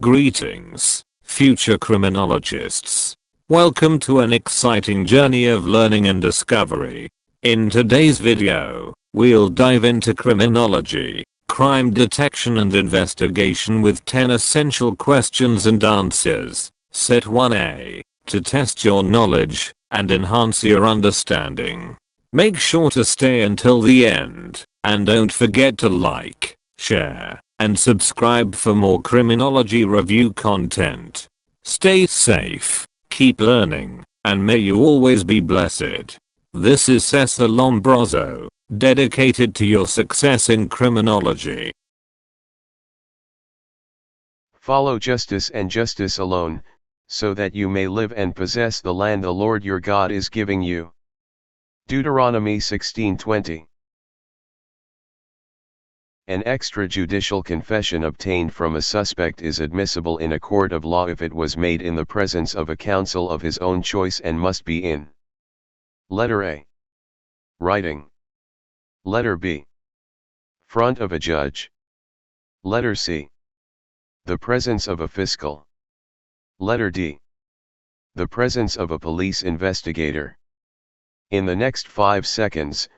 Greetings, future criminologists. Welcome to an exciting journey of learning and discovery. In today's video, we'll dive into criminology, crime detection and investigation with 10 essential questions and answers. Set 1A, to test your knowledge and enhance your understanding. Make sure to stay until the end, and don't forget to like, share, and subscribe for more criminology review content. Stay safe, keep learning, and may you always be blessed. This is Cesar Lombroso, dedicated to your success in criminology. Follow justice and justice alone, so that you may live and possess the land the Lord your God is giving you. Deuteronomy 16:20. An extrajudicial confession obtained from a suspect is admissible in a court of law if it was made in the presence of a counsel of his own choice and must be in Letter A. Writing. Letter B. Front of a judge. Letter C. The presence of a fiscal. Letter D. The presence of a police investigator. In the next 5 seconds,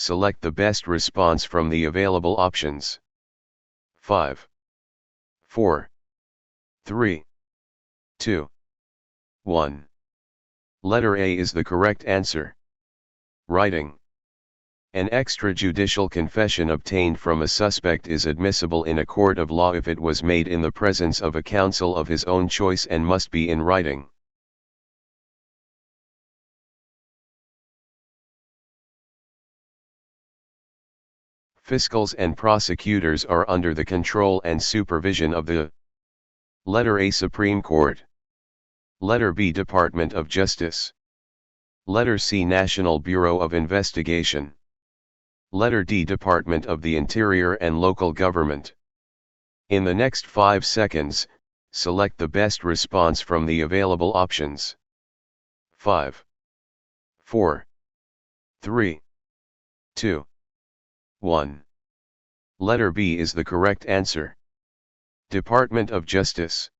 select the best response from the available options. 5, 4, 3, 2, 1. Letter A is the correct answer. Writing. An extrajudicial confession obtained from a suspect is admissible in a court of law if it was made in the presence of a counsel of his own choice and must be in writing. Fiscals and prosecutors are under the control and supervision of the Letter A. Supreme Court. Letter B. Department of Justice. Letter C. National Bureau of Investigation. Letter D. Department of the Interior and Local Government. In the next 5 seconds, select the best response from the available options. 5, 4, 3, 2, 1. Letter B is the correct answer. Department of Justice.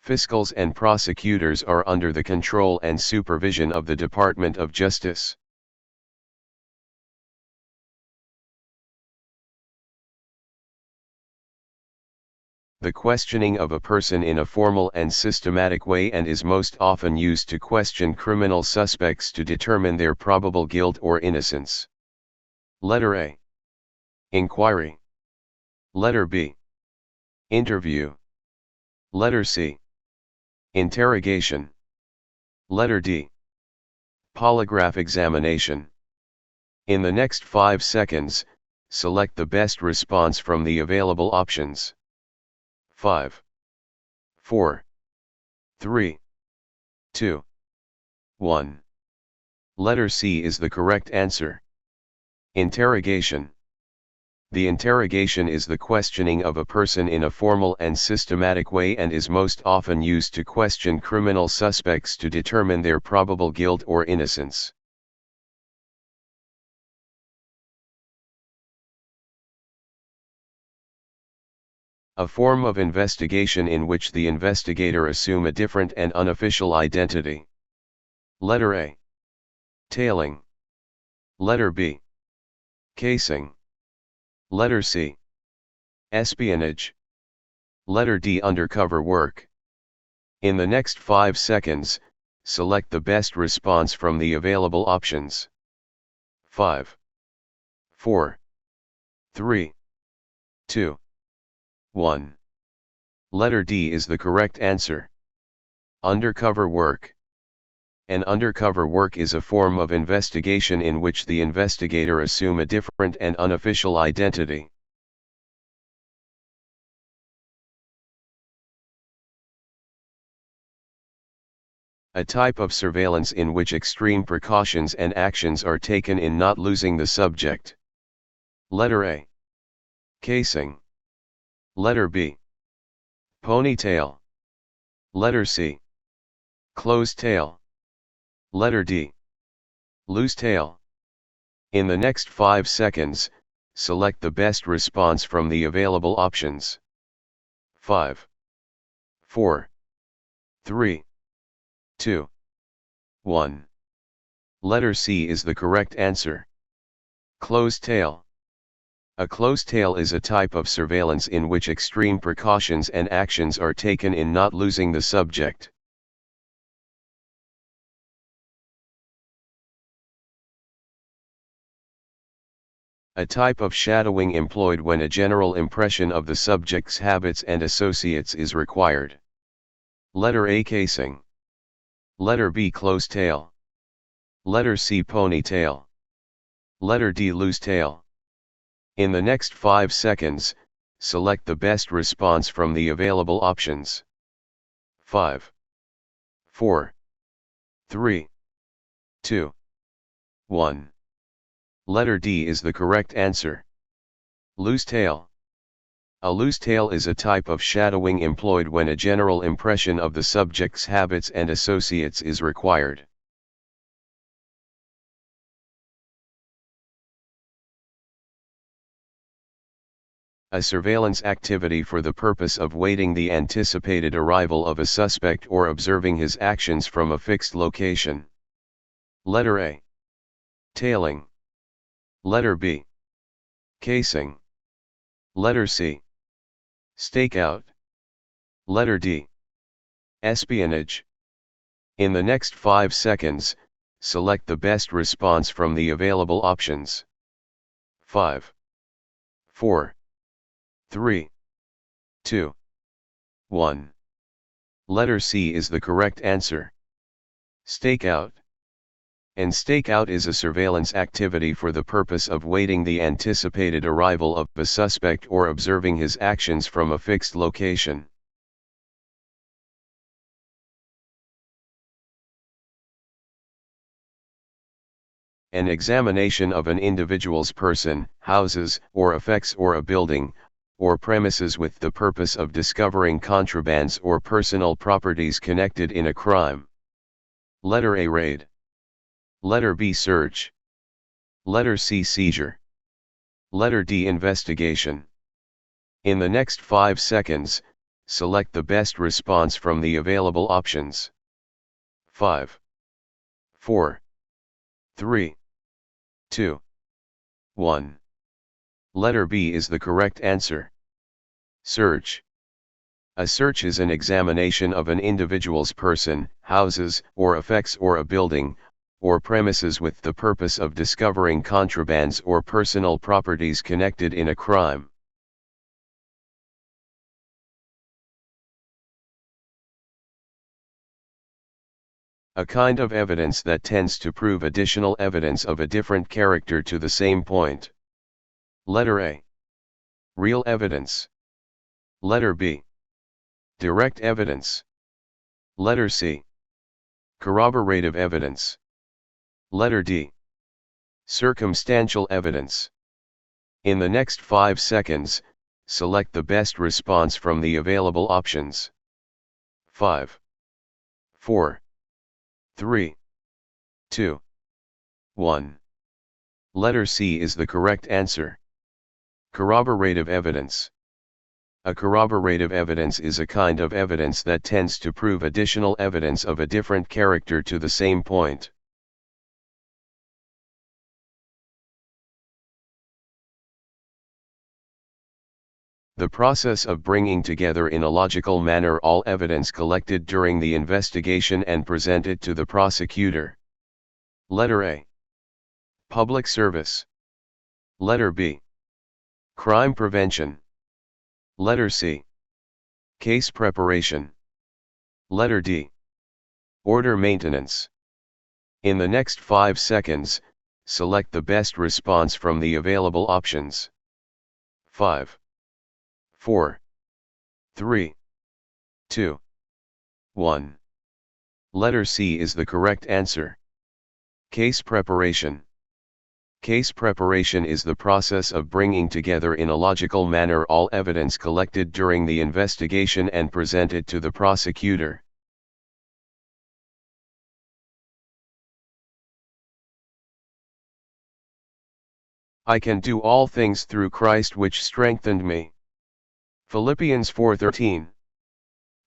Fiscals and prosecutors are under the control and supervision of the Department of Justice. The questioning of a person in a formal and systematic way and is most often used to question criminal suspects to determine their probable guilt or innocence. Letter A. Inquiry. Letter B. Interview. Letter C. Interrogation. Letter D. Polygraph examination. In the next 5 seconds, select the best response from the available options. 5, 4, 3, 2, 1. Letter C is the correct answer. Interrogation. The interrogation is the questioning of a person in a formal and systematic way and is most often used to question criminal suspects to determine their probable guilt or innocence. A form of investigation in which the investigator assume a different and unofficial identity. Letter A. Tailing. Letter B. Casing. Letter C. Espionage. Letter D. Undercover work. In the next 5 seconds, select the best response from the available options. 5, 4, 3, 2, 1. Letter D is the correct answer. Undercover work. An undercover work is a form of investigation in which the investigator assume a different and unofficial identity. A type of surveillance in which extreme precautions and actions are taken in not losing the subject. Letter A. Casing. Letter B. Ponytail. Letter C. Closed tail. Letter D. Loose tail. In the next 5 seconds, select the best response from the available options. 5, 4, 3, 2, 1. Letter C is the correct answer. Closed tail. A closed tail is a type of surveillance in which extreme precautions and actions are taken in not losing the subject. A type of shadowing employed when a general impression of the subject's habits and associates is required. Letter A, casing. Letter B, closed tail. Letter C, ponytail. Letter D, loose tail. In the next 5 seconds, select the best response from the available options. 5, 4, 3, 2, 1. Letter D is the correct answer. Loose tail. A loose tail is a type of shadowing employed when a general impression of the subject's habits and associates is required. A surveillance activity for the purpose of waiting the anticipated arrival of a suspect or observing his actions from a fixed location. Letter A. Tailing. Letter B. Casing. Letter C. Stakeout. Letter D. Espionage. In the next 5 seconds, select the best response from the available options. 5, 4, 3, 2, 1. Letter C is the correct answer. Stakeout. An stakeout is a surveillance activity for the purpose of waiting the anticipated arrival of a suspect or observing his actions from a fixed location. An examination of an individual's person, houses, or effects or a building, or premises with the purpose of discovering contrabands or personal properties connected in a crime. Letter A, raid. Letter B, search. Letter C, seizure. Letter D, investigation. In the next 5 seconds, select the best response from the available options. 5, 4, 3, 2, 1. Letter B is the correct answer. Search. A search is an examination of an individual's person, houses, or effects or a building, or premises with the purpose of discovering contrabands or personal properties connected in a crime. A kind of evidence that tends to prove additional evidence of a different character to the same point. Letter A. Real evidence. Letter B. Direct evidence. Letter C. Corroborative evidence. Letter D. Circumstantial evidence. In the next 5 seconds, select the best response from the available options. 5, 4, 3, 2, 1. Letter C is the correct answer. Corroborative evidence. A corroborative evidence is a kind of evidence that tends to prove additional evidence of a different character to the same point. The process of bringing together in a logical manner all evidence collected during the investigation and present it to the prosecutor. Letter A. Public service. Letter B. Crime prevention. Letter C. Case preparation. Letter D. Order maintenance. In the next 5 seconds, select the best response from the available options. 5, 4, 3, 2, 1. Letter C is the correct answer. Case preparation. Case preparation is the process of bringing together in a logical manner all evidence collected during the investigation and present it to the prosecutor. I can do all things through Christ which strengthened me. Philippians 4:13.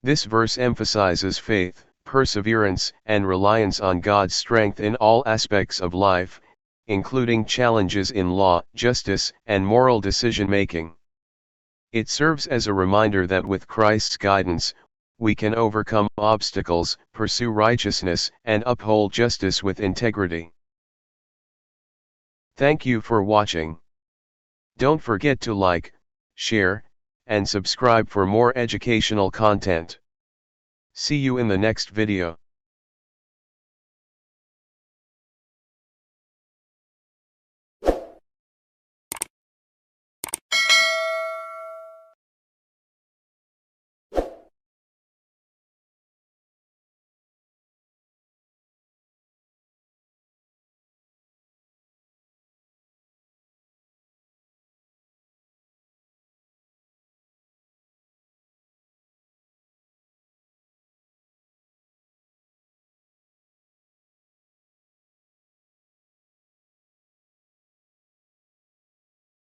This verse emphasizes faith, perseverance, and reliance on God's strength in all aspects of life, including challenges in law, justice, and moral decision-making. It serves as a reminder that with Christ's guidance, we can overcome obstacles, pursue righteousness, and uphold justice with integrity. Thank you for watching. Don't forget to like, share, and subscribe for more educational content. See you in the next video.